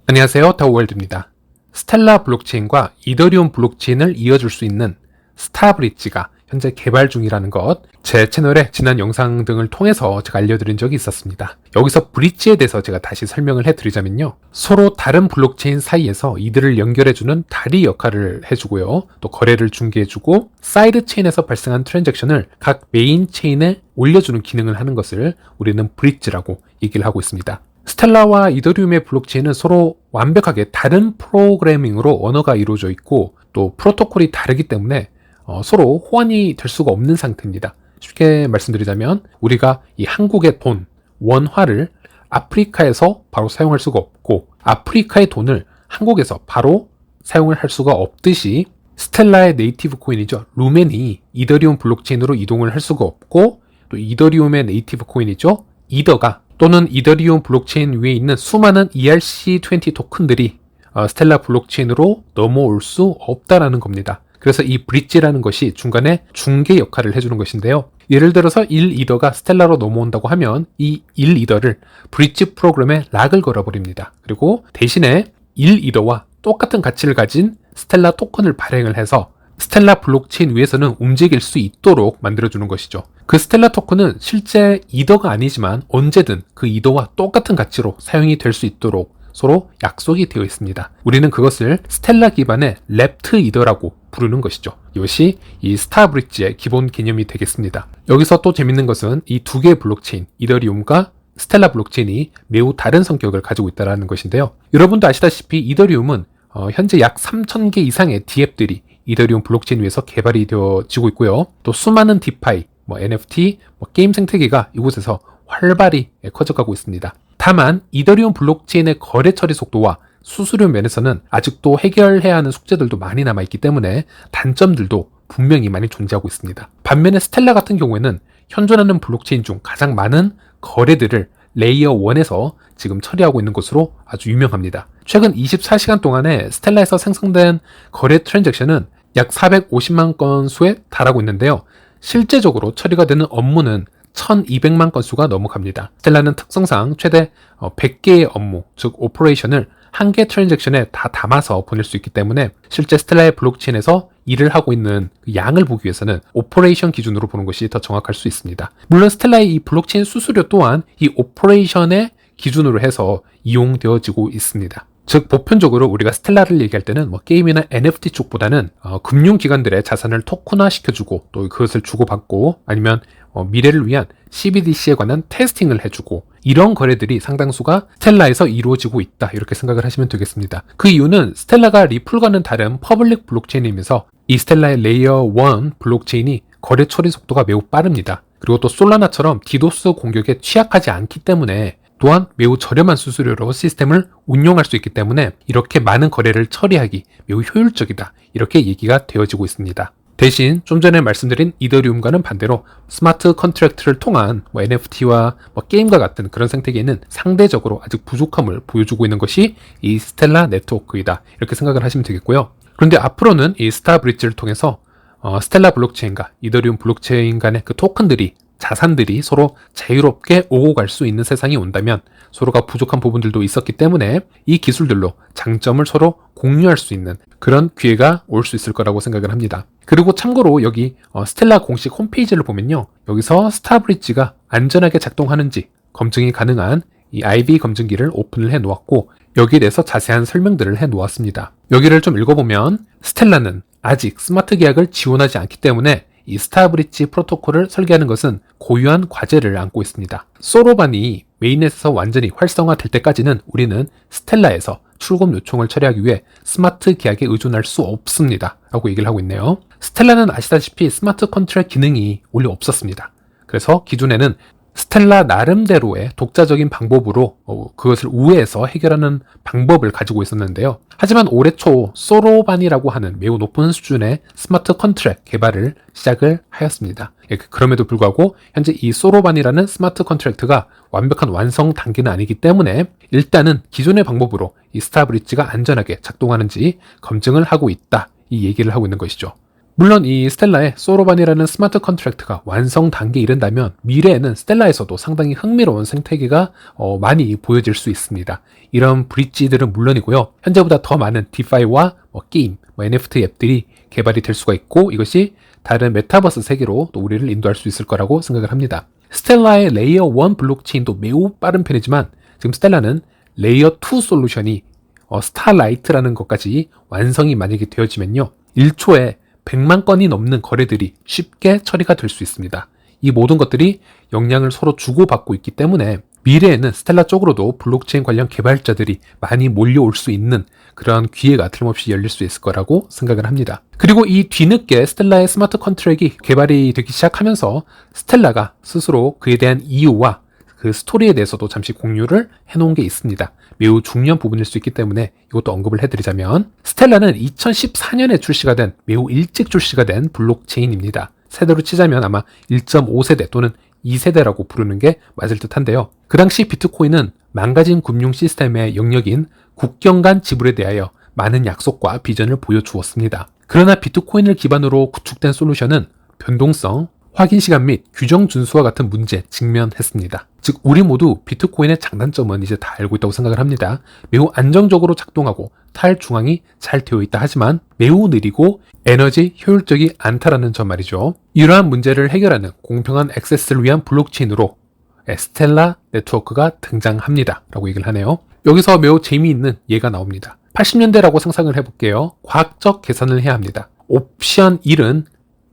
안녕하세요, 더월드입니다. 스텔라 블록체인과 이더리움 블록체인을 이어줄 수 있는 스타브릿지가 현재 개발 중이라는 것, 제 채널에 지난 영상 등을 통해서 제가 알려드린 적이 있었습니다. 여기서 브릿지에 대해서 제가 다시 설명을 해드리자면요, 서로 다른 블록체인 사이에서 이들을 연결해주는 다리 역할을 해주고요, 또 거래를 중개해주고 사이드 체인에서 발생한 트랜잭션을 각 메인 체인에 올려주는 기능을 하는 것을 우리는 브릿지라고 얘기를 하고 있습니다. 스텔라와 이더리움의 블록체인은 서로 완벽하게 다른 프로그래밍으로 언어가 이루어져 있고 또 프로토콜이 다르기 때문에 서로 호환이 될 수가 없는 상태입니다. 쉽게 말씀드리자면 우리가 이 한국의 돈, 원화를 아프리카에서 바로 사용할 수가 없고 아프리카의 돈을 한국에서 바로 사용을 할 수가 없듯이 스텔라의 네이티브 코인이죠, 루멘이 이더리움 블록체인으로 이동을 할 수가 없고 또 이더리움의 네이티브 코인이죠, 이더가 또는 이더리움 블록체인 위에 있는 수많은 ERC20 토큰들이 스텔라 블록체인으로 넘어올 수 없다라는 겁니다. 그래서 이 브릿지라는 것이 중간에 중개 역할을 해주는 것인데요. 예를 들어서 1이더가 스텔라로 넘어온다고 하면 이 1이더를 브릿지 프로그램에 락을 걸어버립니다. 그리고 대신에 1이더와 똑같은 가치를 가진 스텔라 토큰을 발행을 해서 스텔라 블록체인 위에서는 움직일 수 있도록 만들어주는 것이죠. 그 스텔라 토큰은 실제 이더가 아니지만 언제든 그 이더와 똑같은 가치로 사용이 될 수 있도록 서로 약속이 되어 있습니다. 우리는 그것을 스텔라 기반의 랩트 이더라고 부르는 것이죠. 이것이 이 스타브릿지의 기본 개념이 되겠습니다. 여기서 또 재밌는 것은 이 두 개의 블록체인, 이더리움과 스텔라 블록체인이 매우 다른 성격을 가지고 있다는 것인데요. 여러분도 아시다시피 이더리움은 현재 약 3,000개 이상의 DApp들이 이더리움 블록체인 위에서 개발이 되어지고 있고요. 또 수많은 디파이, NFT, 게임 생태계가 이곳에서 활발히 커져가고 있습니다. 다만 이더리움 블록체인의 거래 처리 속도와 수수료 면에서는 아직도 해결해야 하는 숙제들도 많이 남아있기 때문에 단점들도 분명히 많이 존재하고 있습니다. 반면에 스텔라 같은 경우에는 현존하는 블록체인 중 가장 많은 거래들을 레이어 1에서 지금 처리하고 있는 것으로 아주 유명합니다. 최근 24시간 동안에 스텔라에서 생성된 거래 트랜잭션은 약 450만 건수에 달하고 있는데요. 실제적으로 처리가 되는 업무는 1200만 건수가 넘어갑니다. 스텔라는 특성상 최대 100개의 업무, 즉 오퍼레이션을 한 개 트랜잭션에 다 담아서 보낼 수 있기 때문에 실제 스텔라의 블록체인에서 일을 하고 있는 양을 보기 위해서는 오퍼레이션 기준으로 보는 것이 더 정확할 수 있습니다. 물론 스텔라의 이 블록체인 수수료 또한 이 오퍼레이션의 기준으로 해서 이용되어지고 있습니다. 즉 보편적으로 우리가 스텔라를 얘기할 때는 게임이나 NFT 쪽보다는 금융기관들의 자산을 토큰화 시켜주고 또 그것을 주고받고 아니면 미래를 위한 CBDC에 관한 테스팅을 해주고 이런 거래들이 상당수가 스텔라에서 이루어지고 있다, 이렇게 생각을 하시면 되겠습니다. 그 이유는 스텔라가 리플과는 다른 퍼블릭 블록체인이면서 이 스텔라의 레이어 1 블록체인이 거래 처리 속도가 매우 빠릅니다. 그리고 또 솔라나처럼 디도스 공격에 취약하지 않기 때문에 또한 매우 저렴한 수수료로 시스템을 운용할 수 있기 때문에 이렇게 많은 거래를 처리하기 매우 효율적이다, 이렇게 얘기가 되어지고 있습니다. 대신 좀 전에 말씀드린 이더리움과는 반대로 스마트 컨트랙트를 통한 NFT와 게임과 같은 그런 생태계는 상대적으로 아직 부족함을 보여주고 있는 것이 이 스텔라 네트워크이다, 이렇게 생각을 하시면 되겠고요. 그런데 앞으로는 이 스타브릿지를 통해서 스텔라 블록체인과 이더리움 블록체인 간의 그 토큰들이, 자산들이 서로 자유롭게 오고 갈 수 있는 세상이 온다면 서로가 부족한 부분들도 있었기 때문에 이 기술들로 장점을 서로 공유할 수 있는 그런 기회가 올 수 있을 거라고 생각을 합니다. 그리고 참고로 여기 스텔라 공식 홈페이지를 보면요, 여기서 스타브릿지가 안전하게 작동하는지 검증이 가능한 이 IB 검증기를 오픈을 해 놓았고 여기에 대해서 자세한 설명들을 해 놓았습니다. 여기를 좀 읽어보면 스텔라는 아직 스마트 계약을 지원하지 않기 때문에 이 스타브릿지 프로토콜을 설계하는 것은 고유한 과제를 안고 있습니다. 소로반이 메인넷에서 완전히 활성화될 때까지는 우리는 스텔라에서 출금 요청을 처리하기 위해 스마트 계약에 의존할 수 없습니다, 라고 얘기를 하고 있네요. 스텔라는 아시다시피 스마트 컨트랙 기능이 원래 없었습니다. 그래서 기존에는 스텔라 나름대로의 독자적인 방법으로 그것을 우회해서 해결하는 방법을 가지고 있었는데요. 하지만 올해 초 소로반이라고 하는 매우 높은 수준의 스마트 컨트랙 개발을 시작을 하였습니다. 그럼에도 불구하고 현재 이 소로반이라는 스마트 컨트랙트가 완벽한 완성 단계는 아니기 때문에 일단은 기존의 방법으로 이 스타브릿지가 안전하게 작동하는지 검증을 하고 있다, 이 얘기를 하고 있는 것이죠. 물론 이 스텔라의 소로반이라는 스마트 컨트랙트가 완성 단계에 이른다면 미래에는 스텔라에서도 상당히 흥미로운 생태계가 많이 보여질 수 있습니다. 이런 브릿지들은 물론이고요. 현재보다 더 많은 디파이와 게임, NFT 앱들이 개발이 될 수가 있고 이것이 다른 메타버스 세계로 또 우리를 인도할 수 있을 거라고 생각을 합니다. 스텔라의 레이어 1 블록체인도 매우 빠른 편이지만 지금 스텔라는 레이어 2 솔루션이 스타라이트라는 것까지 완성이 만약에 되어지면요. 1초에 100만 건이 넘는 거래들이 쉽게 처리가 될 수 있습니다. 이 모든 것들이 영향을 서로 주고받고 있기 때문에 미래에는 스텔라 쪽으로도 블록체인 관련 개발자들이 많이 몰려올 수 있는 그런 기회가 틀림없이 열릴 수 있을 거라고 생각을 합니다. 그리고 이 뒤늦게 스텔라의 스마트 컨트랙이 개발이 되기 시작하면서 스텔라가 스스로 그에 대한 이유와 그 스토리에 대해서도 잠시 공유를 해놓은 게 있습니다. 매우 중요한 부분일 수 있기 때문에 이것도 언급을 해드리자면 스텔라는 2014년에 출시가 된 매우 일찍 출시가 된 블록체인입니다. 세대로 치자면 아마 1.5세대 또는 2세대라고 부르는 게 맞을 듯한데요. 그 당시 비트코인은 망가진 금융 시스템의 영역인 국경 간 지불에 대하여 많은 약속과 비전을 보여주었습니다. 그러나 비트코인을 기반으로 구축된 솔루션은 변동성, 확인 시간 및 규정 준수와 같은 문제에 직면했습니다. 즉 우리 모두 비트코인의 장단점은 이제 다 알고 있다고 생각을 합니다. 매우 안정적으로 작동하고 탈중앙이 잘 되어 있다 하지만 매우 느리고 에너지 효율적이 않다라는 점 말이죠. 이러한 문제를 해결하는 공평한 액세스를 위한 블록체인으로 스텔라 네트워크가 등장합니다 라고 얘기를 하네요. 여기서 매우 재미있는 예가 나옵니다. 80년대라고 상상을 해볼게요. 과학적 계산을 해야 합니다. 옵션 1은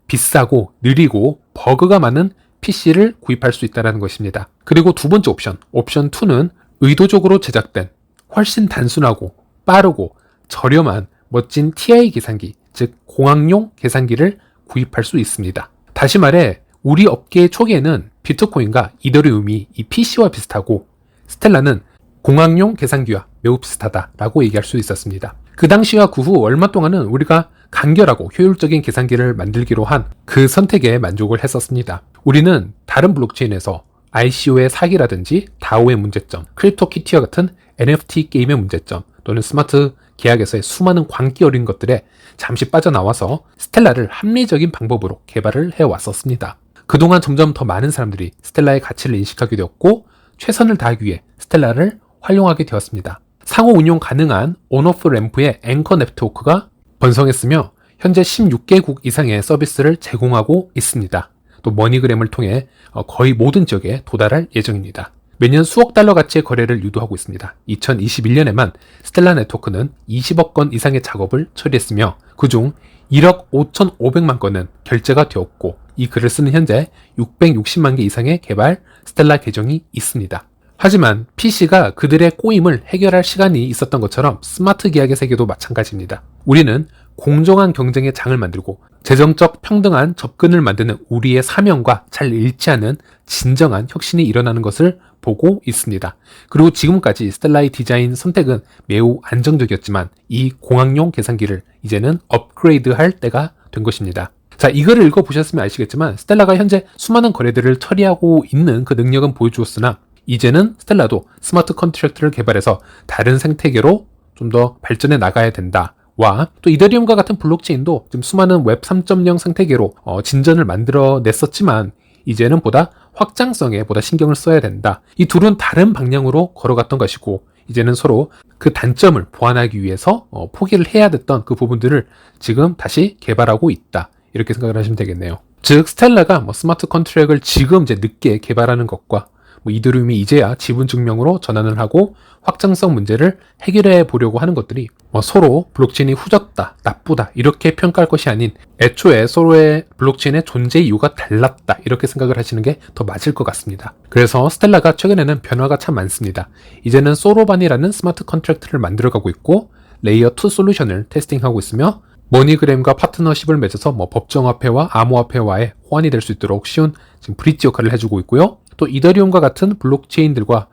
비싸고 느리고 버그가 많은 PC를 구입할 수 있다는 것입니다. 그리고 두 번째 옵션 2는 의도적으로 제작된 훨씬 단순하고 빠르고 저렴한 멋진 TI 계산기, 즉 공학용 계산기를 구입할 수 있습니다. 다시 말해 우리 업계의 초기에는 비트코인과 이더리움이 이 PC와 비슷하고 스텔라는 공학용 계산기와 매우 비슷하다라고 얘기할 수 있었습니다. 그 당시와 그 후 얼마 동안은 우리가 간결하고 효율적인 계산기를 만들기로 한 그 선택에 만족을 했었습니다. 우리는 다른 블록체인에서 ICO의 사기라든지 다오의 문제점, 크립토키티와 같은 NFT 게임의 문제점 또는 스마트 계약에서의 수많은 광기 어린 것들에 잠시 빠져나와서 스텔라를 합리적인 방법으로 개발을 해왔었습니다. 그동안 점점 더 많은 사람들이 스텔라의 가치를 인식하게 되었고 최선을 다하기 위해 스텔라를 활용하게 되었습니다. 상호 운용 가능한 온오프 램프의 앵커 네트워크가 번성했으며 현재 16개국 이상의 서비스를 제공하고 있습니다. 또 머니그램을 통해 거의 모든 지역에 도달할 예정입니다. 매년 수억 달러 가치의 거래를 유도하고 있습니다. 2021년에만 스텔라 네트워크는 20억 건 이상의 작업을 처리했으며 그중 1억 5,500만 건은 결제가 되었고 이 글을 쓰는 현재 660만 개 이상의 개발 스텔라 계정이 있습니다. 하지만 PC가 그들의 꼬임을 해결할 시간이 있었던 것처럼 스마트 계약의 세계도 마찬가지입니다. 우리는 공정한 경쟁의 장을 만들고 재정적 평등한 접근을 만드는 우리의 사명과 잘 일치하는 진정한 혁신이 일어나는 것을 보고 있습니다. 그리고 지금까지 스텔라의 디자인 선택은 매우 안정적이었지만 이 공학용 계산기를 이제는 업그레이드할 때가 된 것입니다. 자, 이 글을 읽어보셨으면 아시겠지만 스텔라가 현재 수많은 거래들을 처리하고 있는 그 능력은 보여주었으나 이제는 스텔라도 스마트 컨트랙트를 개발해서 다른 생태계로 좀 더 발전해 나가야 된다. 와, 또 이더리움과 같은 블록체인도 지금 수많은 웹 3.0 생태계로 진전을 만들어냈었지만 이제는 보다 확장성에 보다 신경을 써야 된다. 이 둘은 다른 방향으로 걸어갔던 것이고 이제는 서로 그 단점을 보완하기 위해서 포기를 해야 됐던 그 부분들을 지금 다시 개발하고 있다. 이렇게 생각을 하시면 되겠네요. 즉 스텔라가 스마트 컨트랙을 지금 이제 늦게 개발하는 것과 이더리움이 이제야 지분 증명으로 전환을 하고 확장성 문제를 해결해 보려고 하는 것들이 서로 블록체인이 후졌다, 나쁘다 이렇게 평가할 것이 아닌 애초에 서로의 블록체인의 존재 이유가 달랐다 이렇게 생각을 하시는 게 더 맞을 것 같습니다. 그래서 스텔라가 최근에는 변화가 참 많습니다. 이제는 소로반이라는 스마트 컨트랙트를 만들어가고 있고 레이어 2 솔루션을 테스팅하고 있으며 머니그램과 파트너십을 맺어서 법정화폐와 암호화폐와의 호환이 될 수 있도록 쉬운 지금 브릿지 역할을 해주고 있고요. 또 이더리움과 같은 블록체인들과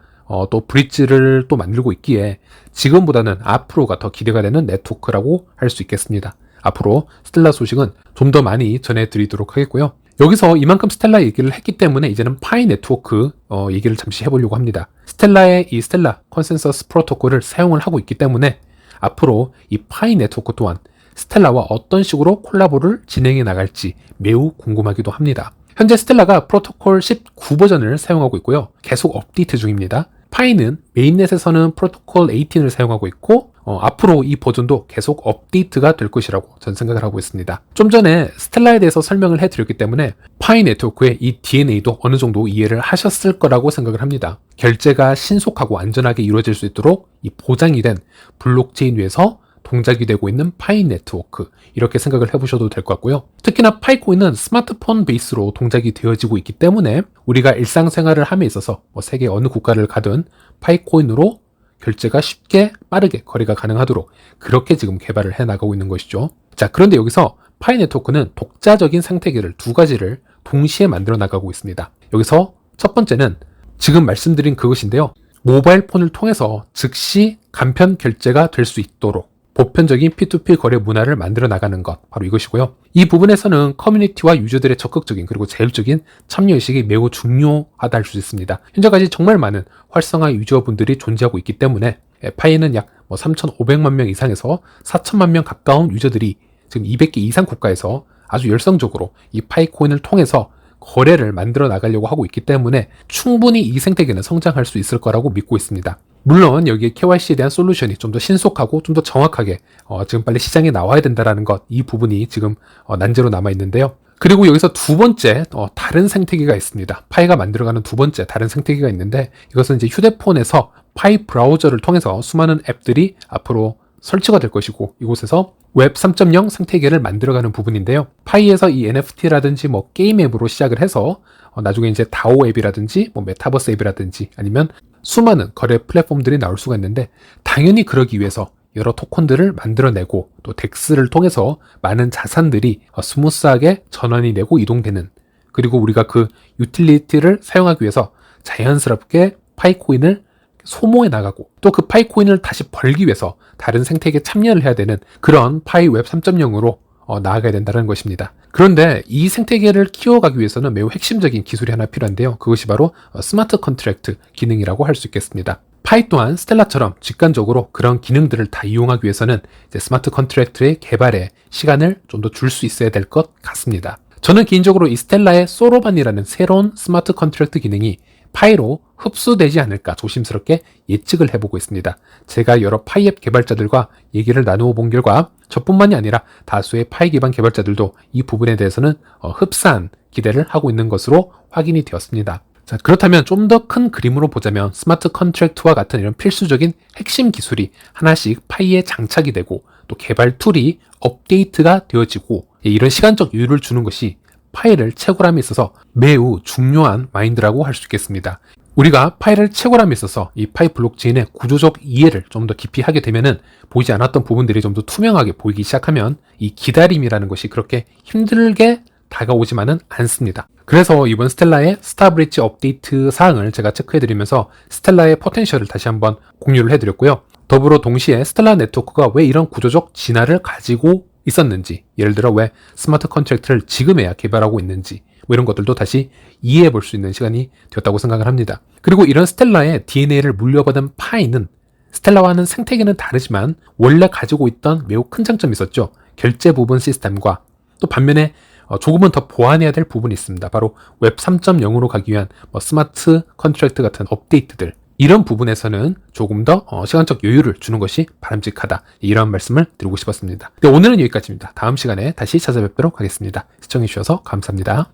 또 브릿지를 또 만들고 있기에 지금보다는 앞으로가 더 기대가 되는 네트워크라고 할 수 있겠습니다. 앞으로 스텔라 소식은 좀 더 많이 전해드리도록 하겠고요. 여기서 이만큼 스텔라 얘기를 했기 때문에 이제는 파이 네트워크 얘기를 잠시 해보려고 합니다. 스텔라의 이 스텔라 컨센서스 프로토콜을 사용을 하고 있기 때문에 앞으로 이 파이 네트워크 또한 스텔라와 어떤 식으로 콜라보를 진행해 나갈지 매우 궁금하기도 합니다. 현재 스텔라가 프로토콜 19 버전을 사용하고 있고요. 계속 업데이트 중입니다. 파이는 메인넷에서는 프로토콜 18을 사용하고 있고 앞으로 이 버전도 계속 업데이트가 될 것이라고 전 생각을 하고 있습니다. 좀 전에 스텔라에 대해서 설명을 해드렸기 때문에 파이 네트워크의 이 DNA도 어느 정도 이해를 하셨을 거라고 생각을 합니다. 결제가 신속하고 안전하게 이루어질 수 있도록 이 보장이 된 블록체인 위에서 동작이 되고 있는 파이 네트워크, 이렇게 생각을 해보셔도 될 것 같고요. 특히나 파이코인은 스마트폰 베이스로 동작이 되어지고 있기 때문에 우리가 일상생활을 함에 있어서 세계 어느 국가를 가든 파이코인으로 결제가 쉽게 빠르게 거래가 가능하도록 그렇게 지금 개발을 해나가고 있는 것이죠. 자, 그런데 여기서 파이 네트워크는 독자적인 생태계를 두 가지를 동시에 만들어 나가고 있습니다. 여기서 첫 번째는 지금 말씀드린 그것인데요. 모바일 폰을 통해서 즉시 간편 결제가 될 수 있도록 보편적인 P2P 거래 문화를 만들어 나가는 것, 바로 이것이고요. 이 부분에서는 커뮤니티와 유저들의 적극적인 그리고 자율적인 참여의식이 매우 중요하다 할 수 있습니다. 현재까지 정말 많은 활성화 유저분들이 존재하고 있기 때문에 파이에는 약 3,500만 명 이상에서 4천만 명 가까운 유저들이 지금 200개 이상 국가에서 아주 열성적으로 이 파이코인을 통해서 거래를 만들어 나가려고 하고 있기 때문에 충분히 이 생태계는 성장할 수 있을 거라고 믿고 있습니다. 물론 여기에 KYC에 대한 솔루션이 좀 더 신속하고 좀 더 정확하게 지금 빨리 시장에 나와야 된다는 것, 이 부분이 지금 난제로 남아 있는데요. 그리고 여기서 두 번째 다른 생태계가 있습니다. 파이가 만들어가는 두 번째 다른 생태계가 있는데, 이것은 이제 휴대폰에서 파이 브라우저를 통해서 수많은 앱들이 앞으로 설치가 될 것이고, 이곳에서 웹 3.0 생태계를 만들어가는 부분인데요. 파이에서 이 NFT라든지 게임 앱으로 시작을 해서 나중에 이제 다오 앱이라든지 메타버스 앱이라든지 아니면 수많은 거래 플랫폼들이 나올 수가 있는데, 당연히 그러기 위해서 여러 토큰들을 만들어내고 또 덱스를 통해서 많은 자산들이 스무스하게 전환이 되고 이동되는, 그리고 우리가 그 유틸리티를 사용하기 위해서 자연스럽게 파이코인을 소모해 나가고 또 그 파이코인을 다시 벌기 위해서 다른 생태계에 참여를 해야 되는 그런 파이 웹 3.0으로 나아가야 된다는 것입니다. 그런데 이 생태계를 키워가기 위해서는 매우 핵심적인 기술이 하나 필요한데요. 그것이 바로 스마트 컨트랙트 기능이라고 할 수 있겠습니다. 파이 또한 스텔라처럼 직관적으로 그런 기능들을 다 이용하기 위해서는 이제 스마트 컨트랙트의 개발에 시간을 좀 더 줄 수 있어야 될 것 같습니다. 저는 개인적으로 이 스텔라의 소로반이라는 새로운 스마트 컨트랙트 기능이 파이로 흡수되지 않을까 조심스럽게 예측을 해보고 있습니다. 제가 여러 파이 앱 개발자들과 얘기를 나누어 본 결과 저뿐만이 아니라 다수의 파이 기반 개발자들도 이 부분에 대해서는 흡사한 기대를 하고 있는 것으로 확인이 되었습니다. 자, 그렇다면 좀 더 큰 그림으로 보자면 스마트 컨트랙트와 같은 이런 필수적인 핵심 기술이 하나씩 파이에 장착이 되고 또 개발 툴이 업데이트가 되어지고 이런 시간적 여유를 주는 것이 파이를 채굴함에 있어서 매우 중요한 마인드라고 할 수 있겠습니다. 우리가 파이를 채굴함에 있어서 이 파이 블록체인의 구조적 이해를 좀 더 깊이 하게 되면은 보이지 않았던 부분들이 좀 더 투명하게 보이기 시작하면 이 기다림이라는 것이 그렇게 힘들게 다가오지만은 않습니다. 그래서 이번 스텔라의 스타브릿지 업데이트 사항을 제가 체크해드리면서 스텔라의 포텐셜을 다시 한번 공유를 해드렸고요. 더불어 동시에 스텔라 네트워크가 왜 이런 구조적 진화를 가지고 있었는지, 예를 들어 왜 스마트 컨트랙트를 지금에야 개발하고 있는지 이런 것들도 다시 이해해 볼 수 있는 시간이 되었다고 생각을 합니다. 그리고 이런 스텔라의 DNA를 물려받은 파이는 스텔라와는 생태계는 다르지만 원래 가지고 있던 매우 큰 장점이 있었죠. 결제 부분 시스템과 또 반면에 조금은 더 보완해야 될 부분이 있습니다. 바로 웹 3.0으로 가기 위한 스마트 컨트랙트 같은 업데이트들, 이런 부분에서는 조금 더 시간적 여유를 주는 것이 바람직하다, 이런 말씀을 드리고 싶었습니다. 오늘은 여기까지입니다. 다음 시간에 다시 찾아뵙도록 하겠습니다. 시청해주셔서 감사합니다.